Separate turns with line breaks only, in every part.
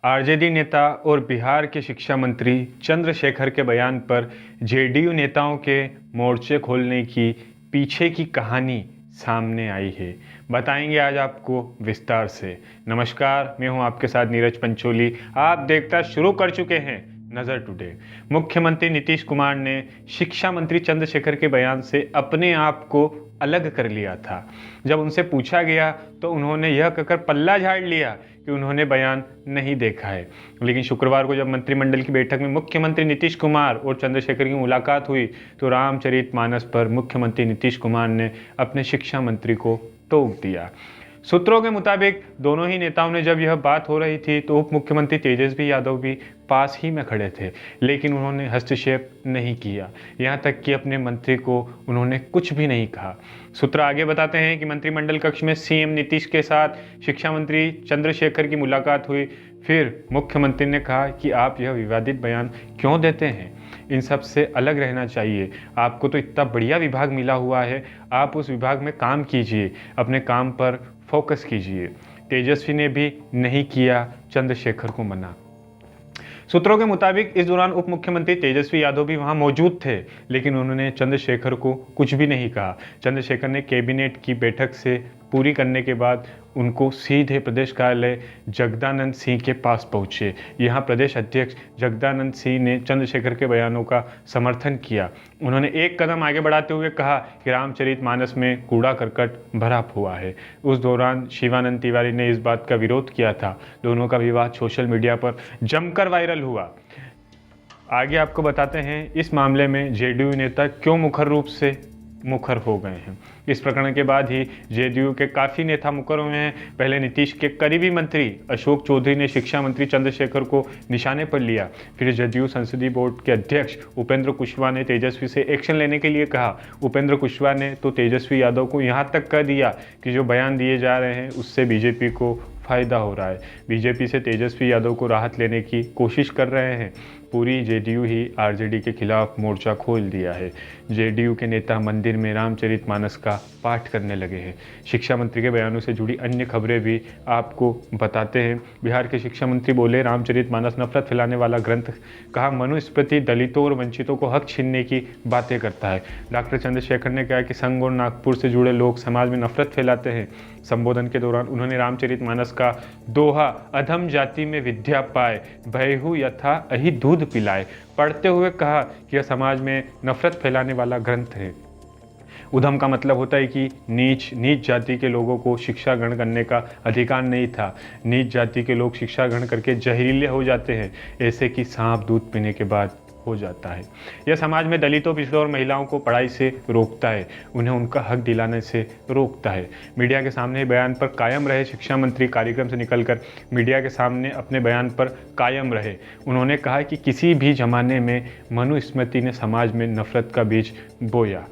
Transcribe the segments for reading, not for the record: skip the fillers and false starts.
RJD नेता और बिहार के शिक्षा मंत्री चंद्रशेखर के बयान पर जेडीयू नेताओं के मोर्चे खोलने की पीछे की कहानी सामने आई है। बताएंगे आज आपको विस्तार से। नमस्कार, मैं हूं आपके साथ नीरज पंचोली। आप देखना शुरू कर चुके हैं नजर टुडे। मुख्यमंत्री नीतीश कुमार ने शिक्षा मंत्री चंद्रशेखर के बयान से अपने आप को अलग कर लिया था। जब उनसे पूछा गया तो उन्होंने यह कहकर पल्ला झाड़ लिया कि उन्होंने बयान नहीं देखा है। लेकिन शुक्रवार को जब मंत्रिमंडल की बैठक में मुख्यमंत्री नीतीश कुमार और चंद्रशेखर की मुलाकात हुई तो रामचरितमानस पर मुख्यमंत्री नीतीश कुमार ने अपने शिक्षा मंत्री को टोक दिया। सूत्रों के मुताबिक दोनों ही नेताओं ने जब यह बात हो रही थी तो उप मुख्यमंत्री तेजस्वी यादव भी पास ही में खड़े थे, लेकिन उन्होंने हस्तक्षेप नहीं किया। यहाँ तक कि अपने मंत्री को उन्होंने कुछ भी नहीं कहा। सूत्र आगे बताते हैं कि मंत्रिमंडल कक्ष में सीएम नीतीश के साथ शिक्षा मंत्री चंद्रशेखर की मुलाकात हुई। फिर मुख्यमंत्री ने कहा कि आप यह विवादित बयान क्यों देते हैं, इन सब से अलग रहना चाहिए। आपको तो इतना बढ़िया विभाग मिला हुआ है, आप उस विभाग में काम कीजिए, अपने काम पर फोकस कीजिए। तेजस्वी ने भी नहीं किया चंद्रशेखर को मना। सूत्रों के मुताबिक इस दौरान उप मुख्यमंत्री तेजस्वी यादव भी वहां मौजूद थे, लेकिन उन्होंने चंद्रशेखर को कुछ भी नहीं कहा। चंद्रशेखर ने कैबिनेट की बैठक से पूरी करने के बाद उनको सीधे प्रदेश कार्यालय जगदानंद सिंह के पास पहुंचे। यहां प्रदेश अध्यक्ष जगदानंद सिंह ने चंद्रशेखर के बयानों का समर्थन किया। उन्होंने एक कदम आगे बढ़ाते हुए कहा कि रामचरितमानस में कूड़ा करकट भरा हुआ है। उस दौरान शिवानंद तिवारी ने इस बात का विरोध किया था। दोनों का विवाद सोशल मीडिया पर जमकर वायरल हुआ। आगे आपको बताते हैं इस मामले में जेडीयू नेता क्यों मुखर हो गए हैं। इस प्रकरण के बाद ही जेडीयू के काफ़ी नेता मुखर हुए हैं। पहले नीतीश के करीबी मंत्री अशोक चौधरी ने शिक्षा मंत्री चंद्रशेखर को निशाने पर लिया। फिर जेडीयू संसदीय बोर्ड के अध्यक्ष उपेंद्र कुशवाहा ने तेजस्वी से एक्शन लेने के लिए कहा। उपेंद्र कुशवाहा ने तो तेजस्वी यादव को यहाँ तक कह दिया कि जो बयान दिए जा रहे हैं उससे बीजेपी को फ़ायदा हो रहा है। बीजेपी से तेजस्वी यादव को राहत लेने की कोशिश कर रहे हैं। पूरी जेडीयू ही आरजेडी के खिलाफ मोर्चा खोल दिया है। जेडीयू के नेता मंदिर में रामचरितमानस का पाठ करने लगे हैं। शिक्षा मंत्री के बयानों से जुड़ी अन्य खबरें भी आपको बताते हैं। बिहार के शिक्षा मंत्री बोले, रामचरितमानस नफरत फैलाने वाला ग्रंथ। कहा, मनुस्मृति दलितों और वंचितों को हक छीनने की बातें करता है। डॉक्टर चंद्रशेखर ने कहा कि संघ और नागपुर से जुड़े लोग समाज में नफरत फैलाते हैं। संबोधन के दौरान उन्होंने रामचरितमानस का दोहा, अधम जाति में विद्या पाए, भयहु यथा अहि दूध पिलाए, पढ़ते हुए कहा कि यह समाज में नफरत फैलाने वाला ग्रंथ है। उधम का मतलब होता है कि नीच जाति के लोगों को शिक्षा ग्रहण करने का अधिकार नहीं था। नीच जाति के लोग शिक्षा ग्रहण करके जहरीले हो जाते हैं, ऐसे कि सांप दूध पीने के बाद हो जाता है। यह समाज में दलितों, पिछड़ों और महिलाओं को पढ़ाई से रोकता है, उन्हें उनका हक दिलाने से रोकता है। मीडिया के सामने बयान पर कायम रहे शिक्षा मंत्री। कार्यक्रम से निकलकर मीडिया के सामने अपने बयान पर कायम रहे। उन्होंने कहा कि किसी भी जमाने में मनुस्मृति ने समाज में नफरत का बीज बोया।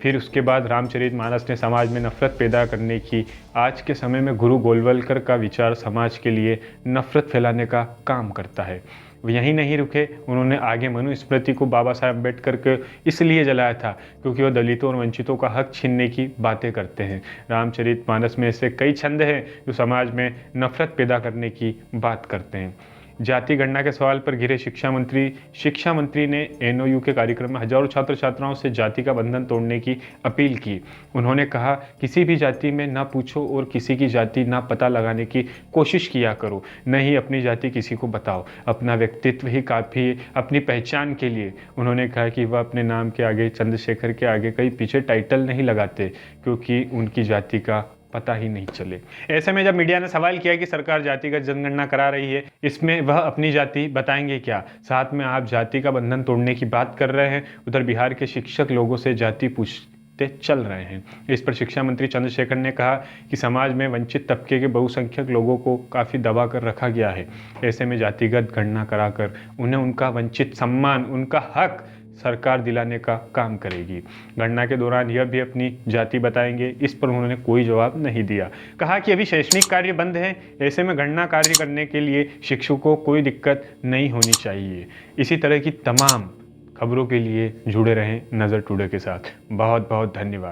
फिर उसके बाद रामचरितमानस ने समाज में नफरत पैदा करने की। आज के समय में गुरु गोलवलकर का विचार समाज के लिए नफरत फैलाने का काम करता है। यहीं नहीं रुके, उन्होंने आगे मनुस्मृति को बाबा साहेब अम्बेडकर के इसलिए जलाया था क्योंकि वह दलितों और वंचितों का हक छीनने की बातें करते हैं। रामचरितमानस में ऐसे कई छंद हैं जो समाज में नफरत पैदा करने की बात करते हैं। जाति गणना के सवाल पर घिरे शिक्षा मंत्री ने एनओयू के कार्यक्रम में हजारों छात्र छात्राओं से जाति का बंधन तोड़ने की अपील की। उन्होंने कहा, किसी भी जाति में ना पूछो और किसी की जाति ना पता लगाने की कोशिश किया करो, न ही अपनी जाति किसी को बताओ। अपना व्यक्तित्व ही काफ़ी है अपनी पहचान के लिए। उन्होंने कहा कि वह अपने नाम के आगे, चंद्रशेखर के आगे कहीं पीछे टाइटल नहीं लगाते क्योंकि उनकी जाति का पता ही नहीं चले। ऐसे में जब मीडिया ने सवाल किया कि सरकार जातिगत जनगणना करा रही है, इसमें वह अपनी जाति बताएंगे क्या? साथ में आप जाति का बंधन तोड़ने की बात कर रहे हैं, उधर बिहार के शिक्षक लोगों से जाति पूछते चल रहे हैं। इस पर शिक्षा मंत्री चंद्रशेखर ने कहा कि समाज में वंचित तबके के बहुसंख्यक लोगों को काफ़ी दबा कर रखा गया है। ऐसे में जातिगत गणना कराकर उन्हें उनका वंचित सम्मान, उनका हक सरकार दिलाने का काम करेगी। गणना के दौरान यह भी अपनी जाति बताएंगे, इस पर उन्होंने कोई जवाब नहीं दिया। कहा कि अभी शैक्षणिक कार्य बंद है, ऐसे में गणना कार्य करने के लिए शिक्षकों को कोई दिक्कत नहीं होनी चाहिए। इसी तरह की तमाम खबरों के लिए जुड़े रहें नज़र टुडे के साथ। बहुत बहुत धन्यवाद।